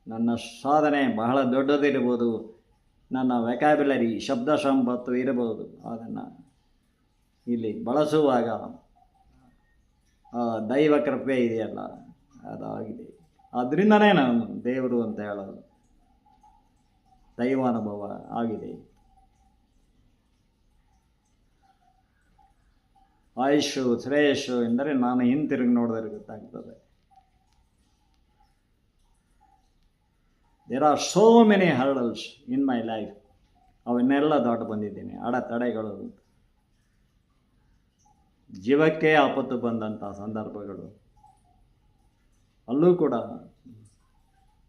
ನನ್ನ ಸಾಧನೆ ಬಹಳ ದೊಡ್ಡದಿರ್ಬೋದು, ನನ್ನ ವೆಕ್ಯಾಬ್ಯುಲರಿ ಶಬ್ದ ಸಂಪತ್ತು ಇರಬಹುದು. ಅದನ್ನು ಇಲ್ಲಿ ಬಳಸುವಾಗ ದೈವ ಕೃಪೆ ಇದೆಯಲ್ಲ ಅದಾಗಿದೆ. ಅದರಿಂದನೇ ನಾನು ದೇವರು ಅಂತ ಹೇಳೋದು. ದೈವಾನುಭವ ಆಗಿದೆ. ಆಯುಷು ಶ್ರೇಯಸ್ಸು ಎಂದರೆ ನಾನು ಹಿಂತಿರುಗಿ ನೋಡಿದ್ರೆ ಗೊತ್ತಾಗ್ತದೆ. There are so many hurdles in my life. ಅವನ್ನೆಲ್ಲ ದಾಟಿ ಬಂದಿದ್ದೀನಿ. ಅಡೆತಡೆಗಳು, ಜೀವಕ್ಕೆ ಆಪತ್ತು ಬಂದಂಥ ಸಂದರ್ಭಗಳು, ಅಲ್ಲೂ ಕೂಡ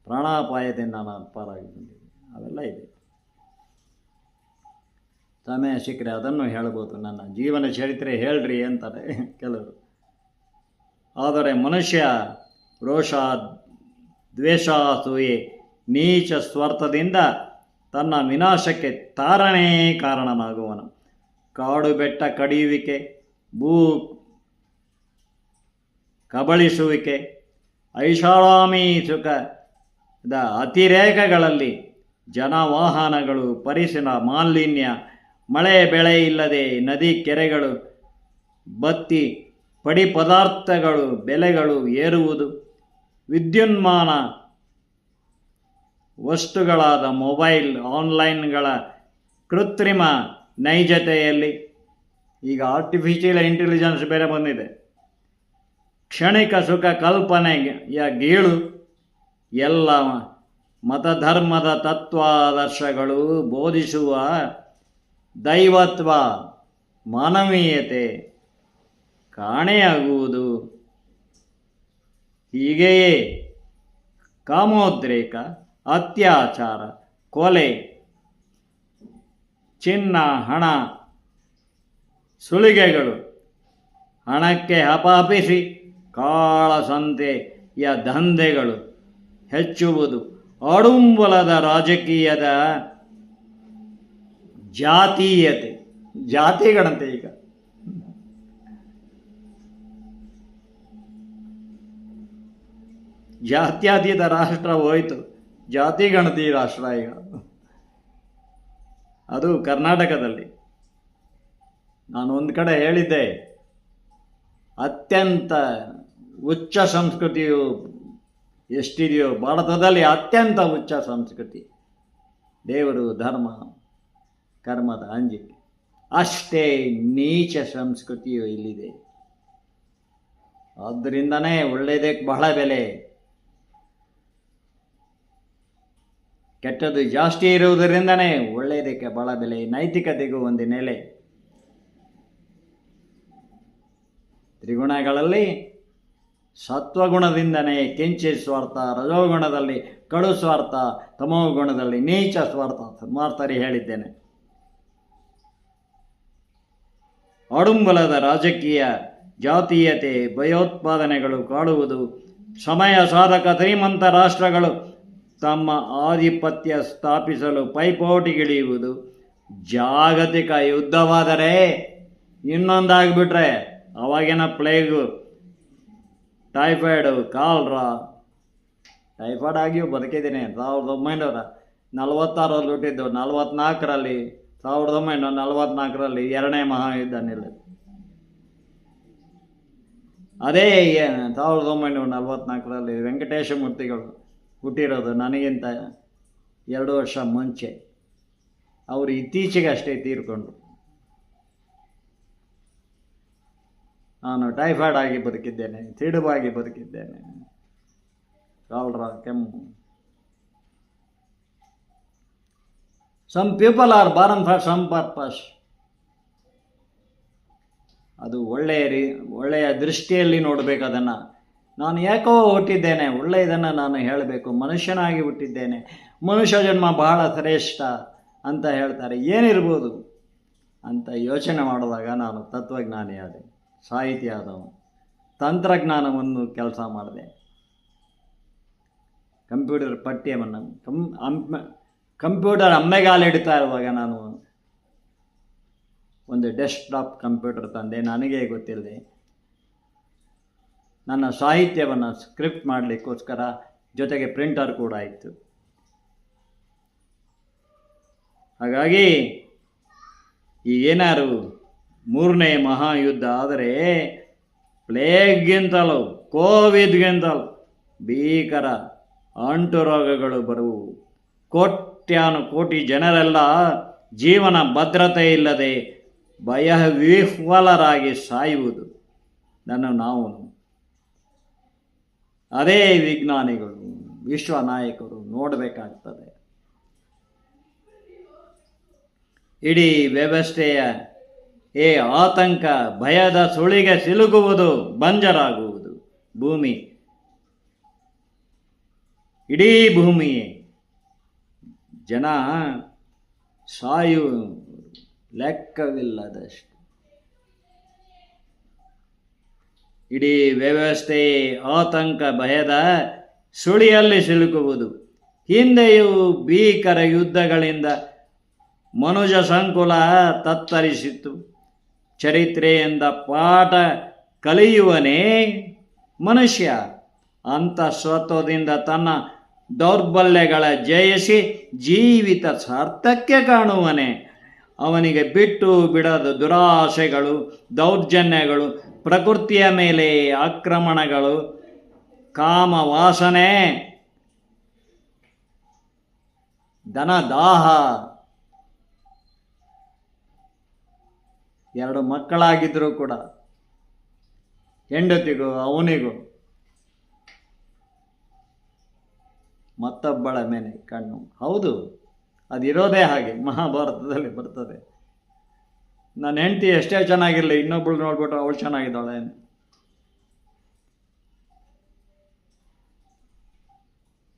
ಪ್ರಾಣಾಪಾಯದಿಂದ ನಾನು ಪಾರಾಗಿ ಬಂದಿದ್ದೀನಿ. ಅವೆಲ್ಲ ಇದೆ. ಸಮಯ ಸಿಕ್ಕರೆ ಅದನ್ನು ಹೇಳ್ಬೋದು. ನನ್ನ ಜೀವನ ಚರಿತ್ರೆ ಹೇಳ್ರಿ ಅಂತಾರೆ ಕೆಲವರು. ಆದರೆ ಮನುಷ್ಯ ರೋಷ, ದ್ವೇಷ, ಅಸೂಯೆ, ನೀಚ ಸ್ವಾರ್ಥದಿಂದ ತನ್ನ ವಿನಾಶಕ್ಕೆ ತಾರನೇ ಕಾರಣನಾಗುವನು. ಕಾಡು ಬೆಟ್ಟ ಕಡಿಯುವಿಕೆ, ಭೂ ಕಬಳಿಸುವಿಕೆ, ಐಷಾರಾಮಿ ಸುಖದ ಅತಿರೇಕಗಳಲ್ಲಿ ಜನವಾಹನಗಳು, ಪರಿಸರ ಮಾಲಿನ್ಯ, ಮಳೆ ಬೆಳೆ ಇಲ್ಲದೆ ನದಿ ಕೆರೆಗಳು ಬತ್ತಿ ಪಡಿ ಪದಾರ್ಥಗಳು ಬೆಲೆಗಳು ಏರುವುದು, ವಿದ್ಯುನ್ಮಾನ ವಸ್ತುಗಳಾದ ಮೊಬೈಲ್, ಆನ್ಲೈನ್ಗಳ ಕೃತ್ರಿಮ ನೈಜತೆಯಲ್ಲಿ, ಈಗ ಆರ್ಟಿಫಿಷಿಯಲ್ ಇಂಟೆಲಿಜೆನ್ಸ್ ಬೇರೆ ಬಂದಿದೆ, ಕ್ಷಣಿಕ ಸುಖ ಕಲ್ಪನೆಯ ಗೀಳು, ಎಲ್ಲ ಮತಧರ್ಮದ ತತ್ವಾದರ್ಶಗಳು ಬೋಧಿಸುವ ದೈವತ್ವ, ಮಾನವೀಯತೆ ಕಾಣೆಯಾಗುವುದು. ಹೀಗೆಯೇ ಕಾಮೋದ್ರೇಕ, ಅತ್ಯಾಚಾರ, ಕೊಲೆ, ಚಿನ್ನ, ಹಣ, ಸುಲಿಗೆಗಳು, ಹಣಕ್ಕೆ ಹಪಾಪಿಸಿ ಕಾಳಸಂತೆಯ ದಂಧೆಗಳು ಹೆಚ್ಚುವುದು, ಆಡುಂಬಲದ ರಾಜಕೀಯದ ಜಾತೀಯತೆ, ಜಾತಿಗಳಂತೆ ಈಗ ಜಾತ್ಯತೀತ ರಾಷ್ಟ್ರ ಹೋಯಿತು, ಜಾತಿ ಗಣತಿ ರಾಷ್ಟ್ರ ಈಗ. ಅದು ಕರ್ನಾಟಕದಲ್ಲಿ. ನಾನು ಒಂದು ಕಡೆ ಹೇಳಿದ್ದೆ, ಅತ್ಯಂತ ಉಚ್ಚ ಸಂಸ್ಕೃತಿಯು ಎಷ್ಟಿದೆಯೋ ಭಾರತದಲ್ಲಿ ಅತ್ಯಂತ ಉಚ್ಚ ಸಂಸ್ಕೃತಿ ದೇವರು, ಧರ್ಮ, ಕರ್ಮದ ಅಂಜಿಕೆ. ಅಷ್ಟೇ ನೀಚ ಸಂಸ್ಕೃತಿಯು ಇಲ್ಲಿದೆ. ಆದ್ದರಿಂದನೇ ಒಳ್ಳೆಯದಕ್ಕೆ ಬಹಳ ಬೆಲೆ, ಕೆಟ್ಟದ್ದು ಜಾಸ್ತಿ ಇರುವುದರಿಂದನೇ ಒಳ್ಳೆಯದಕ್ಕೆ ಬಹಳ ಬೆಲೆ, ನೈತಿಕತೆಗೂ ಒಂದು ನೆಲೆ. ತ್ರಿಗುಣಗಳಲ್ಲಿ ಸತ್ವಗುಣದಿಂದನೇ ಕಿಂಚಿತ್ ಸ್ವಾರ್ಥ, ರಜೋಗುಣದಲ್ಲಿ ಕಡು ಸ್ವಾರ್ಥ, ತಮೋಗುಣದಲ್ಲಿ ನೀಚ ಸ್ವಾರ್ಥ ಮಾರ್ತರಿ ಹೇಳಿದ್ದೇನೆ. ಆಡುಂಬಲದ ರಾಜಕೀಯ, ಜಾತೀಯತೆ, ಭಯೋತ್ಪಾದನೆಗಳು ಕಾಡುವುದು, ಸಮಯ ಸಾಧಕ ಶ್ರೀಮಂತ ರಾಷ್ಟ್ರಗಳು ತಮ್ಮ ಆಧಿಪತ್ಯ ಸ್ಥಾಪಿಸಲು ಪೈಪೋಟಿಗಿಳಿಯುವುದು, ಜಾಗತಿಕ ಯುದ್ಧವಾದರೆ ಇನ್ನೊಂದಾಗ್ಬಿಟ್ರೆ ಅವಾಗಿನ ಪ್ಲೇಗು, ಟೈಫಾಯ್ಡು, ಕಾಲ್ರಾ, ಟೈಫಾಯ್ಡ್ ಆಗಿಯೂ ಬದುಕಿದ್ದೀನಿ. 1946ರಲ್ಲಿ ಹುಟ್ಟಿದ್ದು, 1944ರಲ್ಲಿ ಎರಡನೇ ಮಹಾಯುದ್ಧ ನಿಲ್ಲಿತು. ಅದೇ 1944ರಲ್ಲಿ ವೆಂಕಟೇಶ ಮೂರ್ತಿಗಳು ಹುಟ್ಟಿರೋದು ನನಗಿಂತ 2 ವರ್ಷ ಮುಂಚೆ. ಅವರು ಇತ್ತೀಚೆಗೆ ಅಷ್ಟೇ ತೀರ್ಕೊಂಡ್ರು. ನಾನು ಟೈಫಾಯ್ಡ್ ಆಗಿ ಬದುಕಿದ್ದೇನೆ, ಸಿಡುಬಾಗಿ ಬದುಕಿದ್ದೇನೆ, ಕಾಲ್ರಾ, ಕೆಮ್ಮು. Some people are born for some purpose. ಅದು ಒಳ್ಳೆಯ ದೃಷ್ಟಿಯಲ್ಲಿ ನೋಡಬೇಕು ಅದನ್ನು. ನಾನು ಯಾಕೋ ಹುಟ್ಟಿದ್ದೇನೆ, ಒಳ್ಳೆಯದನ್ನು ನಾನು ಹೇಳಬೇಕು, ಮನುಷ್ಯನಾಗಿ ಹುಟ್ಟಿದ್ದೇನೆ, ಮನುಷ್ಯ ಜನ್ಮ ಬಹಳ ಶ್ರೇಷ್ಠ ಅಂತ ಹೇಳ್ತಾರೆ. ಏನಿರ್ಬೋದು ಅಂತ ಯೋಚನೆ ಮಾಡಿದಾಗ ನಾನು ತತ್ವಜ್ಞಾನಿ ಆದೆ, ಸಾಹಿತಿ ಆದವನು, ತಂತ್ರಜ್ಞಾನವನ್ನು ಕೆಲಸ ಮಾಡಿದೆ. ಕಂಪ್ಯೂಟರ್ ಪಠ್ಯವನ್ನು ಕಂಪ್ಯೂಟರ್ ಅಮ್ಮೆಗಾಲಿಡ್ತಾ ಇರುವಾಗ ನಾನು ಒಂದು ಡೆಸ್ಕ್ಟಾಪ್ ಕಂಪ್ಯೂಟರ್ ತಂದೆ, ನನಗೇ ಗೊತ್ತಿಲ್ಲದೆ. ನನ್ನ ಸಾಹಿತ್ಯವನ್ನು ಸ್ಕ್ರಿಪ್ಟ್ ಮಾಡಲಿಕ್ಕೋಸ್ಕರ ಜೊತೆಗೆ ಪ್ರಿಂಟರ್ ಕೂಡ ಇತ್ತು. ಹಾಗಾಗಿ ಈಗೇನಾರು 3ನೇ ಮಹಾಯುದ್ಧ ಆದರೆ ಪ್ಲೇಗ್ಗಿಂತಲೂ ಕೋವಿಡ್ಗಿಂತಲೂ ಭೀಕರ ಅಂಟು ರೋಗಗಳು ಬರುವು. ಕೋಟಿ ಜನರೆಲ್ಲ ಜೀವನ ಭದ್ರತೆ ಇಲ್ಲದೆ ಭಯವಿಹ್ವಲರಾಗಿ ಸಾಯುವುದು. ನಾವು ಅದೇ ವಿಜ್ಞಾನಿಗಳು, ವಿಶ್ವ ನಾಯಕರು ನೋಡಬೇಕಾಗ್ತದೆ. ಇಡೀ ವ್ಯವಸ್ಥೆಯ ಆತಂಕ, ಭಯದ ಸುಳಿಗೆ ಸಿಲುಕುವುದು, ಬಂಜರಾಗುವುದು ಭೂಮಿ. ಇಡೀ ಭೂಮಿಯೇ ಜನ ಸಾಯುವ ಲೆಕ್ಕವಿಲ್ಲದಷ್ಟು. ಇಡೀ ವ್ಯವಸ್ಥೆ ಆತಂಕ, ಭಯದ ಸುಳಿಯಲ್ಲಿ ಸಿಲುಕುವುದು. ಹಿಂದೆಯೂ ಭೀಕರ ಯುದ್ಧಗಳಿಂದ ಮನುಜ ಸಂಕುಲ ತತ್ತರಿಸಿತ್ತು. ಚರಿತ್ರೆಯಿಂದ ಪಾಠ ಕಲಿಯುವನೇ ಮನುಷ್ಯ. ಅಂತಃಸತ್ವದಿಂದ ತನ್ನ ದೌರ್ಬಲ್ಯಗಳ ಜಯಿಸಿ ಜೀವಿತ ಸಾರ್ಥಕ್ಯ ಕಾಣುವನೇ. ಅವನಿಗೆ ಬಿಟ್ಟು ಬಿಡದ ದುರಾಸೆಗಳು, ದೌರ್ಜನ್ಯಗಳು, ಪ್ರಕೃತಿಯ ಮೇಲೆ ಆಕ್ರಮಣಗಳು, ಕಾಮ ವಾಸನೆ, ಧನದಾಹ. 2 ಮಕ್ಕಳಾಗಿದ್ದರೂ ಕೂಡ ಹೆಂಡತಿಗೂ ಅವನಿಗೂ ಮತ್ತೊಬ್ಬಳ ಮೇಲೆ ಕಣ್ಣು. ಹೌದು, ಅದಿರೋದೇ ಹಾಗೆ. ಮಹಾಭಾರತದಲ್ಲಿ ಬರ್ತದೆ, ನನ್ನ ಹೆಂಡತಿ ಎಷ್ಟೇ ಚೆನ್ನಾಗಿರಲಿ, ಇನ್ನೊಬ್ಬಳು ನೋಡ್ಬಿಟ್ಟು ಅವಳು ಚೆನ್ನಾಗಿದ್ದಾಳೆ ಅಂತ.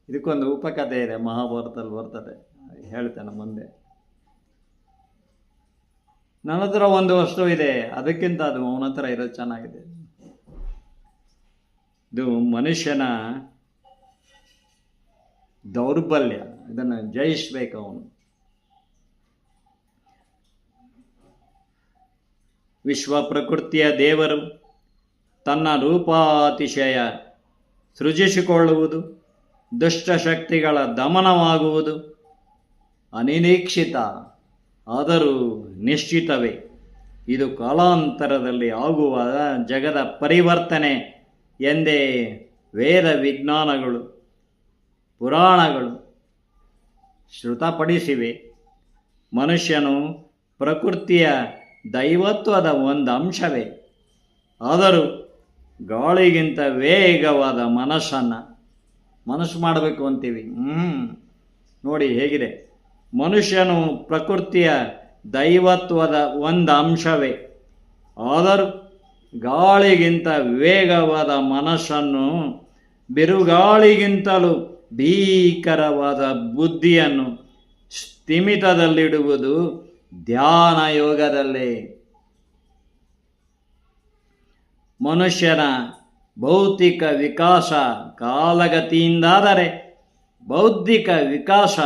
ಇದಕ್ಕೊಂದು ಉಪಕಥೆ ಇದೆ, ಮಹಾಭಾರತದಲ್ಲಿ ಬರ್ತದೆ, ಹೇಳ್ತೇನೆ ಮುಂದೆ. ನನ್ನ ಹತ್ರ ಒಂದು ವಸ್ತು ಇದೆ, ಅದಕ್ಕಿಂತ ಅದು ಅವನ ಹತ್ರ ಇರೋದು ಚೆನ್ನಾಗಿದೆ. ಇದು ಮನುಷ್ಯನ ದೌರ್ಬಲ್ಯ, ಇದನ್ನು ಜಯಿಸ್ಬೇಕು ಅವನು. ವಿಶ್ವ ಪ್ರಕೃತಿಯ ದೇವರು ತನ್ನ ರೂಪಾತಿಶಯ ಸೃಜಿಸಿಕೊಳ್ಳುವುದು, ದುಷ್ಟಶಕ್ತಿಗಳ ದಮನವಾಗುವುದು ಅನಿರೀಕ್ಷಿತ, ಆದರೂ ನಿಶ್ಚಿತವೇ. ಇದು ಕಾಲಾಂತರದಲ್ಲಿ ಆಗುವ ಜಗದ ಪರಿವರ್ತನೆ ಎಂದೇ ವೇದ ವಿಜ್ಞಾನಗಳು, ಪುರಾಣಗಳು ಶ್ರುತಪಡಿಸಿವೆ. ಮನುಷ್ಯನು ಪ್ರಕೃತಿಯ ದೈವತ್ವದ ಒಂದು ಅಂಶವೇ. ಆದರೂ ಗಾಳಿಗಿಂತ ವೇಗವಾದ ಮನಸ್ಸು ಮಾಡಬೇಕು ಅಂತೀವಿ. ನೋಡಿ ಹೇಗಿದೆ. ಮನುಷ್ಯನು ಪ್ರಕೃತಿಯ ದೈವತ್ವದ ಒಂದು ಅಂಶವೇ. ಆದರೂ ಗಾಳಿಗಿಂತ ವೇಗವಾದ ಮನಸ್ಸನ್ನು, ಬಿರುಗಾಳಿಗಿಂತಲೂ ಭೀಕರವಾದ ಬುದ್ಧಿಯನ್ನು ಸ್ಥಿಮಿತದಲ್ಲಿಡುವುದು ಧ್ಯಾನ ಯೋಗದಲ್ಲೇ. ಮನುಷ್ಯನ ಭೌತಿಕ ವಿಕಾಸ ಕಾಲಗತಿಯಿಂದಾದರೆ ಬೌದ್ಧಿಕ ವಿಕಾಸ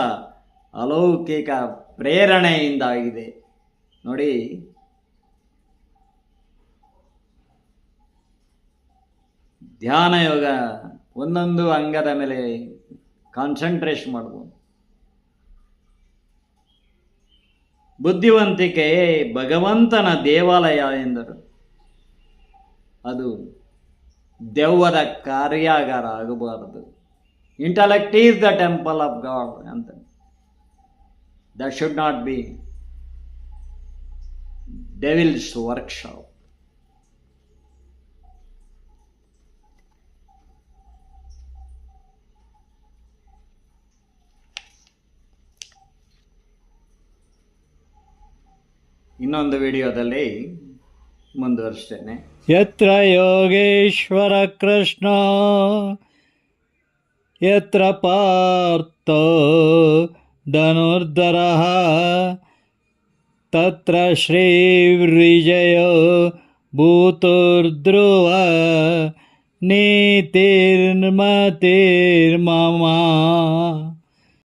ಅಲೌಕಿಕ ಪ್ರೇರಣೆಯಿಂದಾಗಿದೆ. ನೋಡಿ, ಧ್ಯಾನ ಯೋಗ ಒಂದೊಂದು ಅಂಗದ ಮೇಲೆ ಕಾನ್ಸಂಟ್ರೇಷನ್ ಮಾಡ್ಬೋದು. ಬುದ್ಧಿವಂತಿಕೆ ಭಗವಂತನ ದೇವಾಲಯ ಎಂದರು. ಅದು ದೆವ್ವದ ಕಾರ್ಯಾಗಾರ ಆಗಬಾರದು. Intellect is the temple of God ಅಂತ. That should not be devil's workshop. ಇನ್ನೊಂದು ವಿಡಿಯೋದಲ್ಲಿ ಮುಂದುವರಿಸ್ತೇನೆ. ಯತ್ರ ಯೋಗೇಶ್ವರ ಕೃಷ್ಣ ಯತ್ರ ಪಾರ್ಥೋ ಧನುರ್ಧರಃ ತತ್ರ ಶ್ರೀವಿಜಯೋ ಭೂತುರ್ಧ್ರುವ ನೀತಿರ್ಮತಿರ್ಮಮ.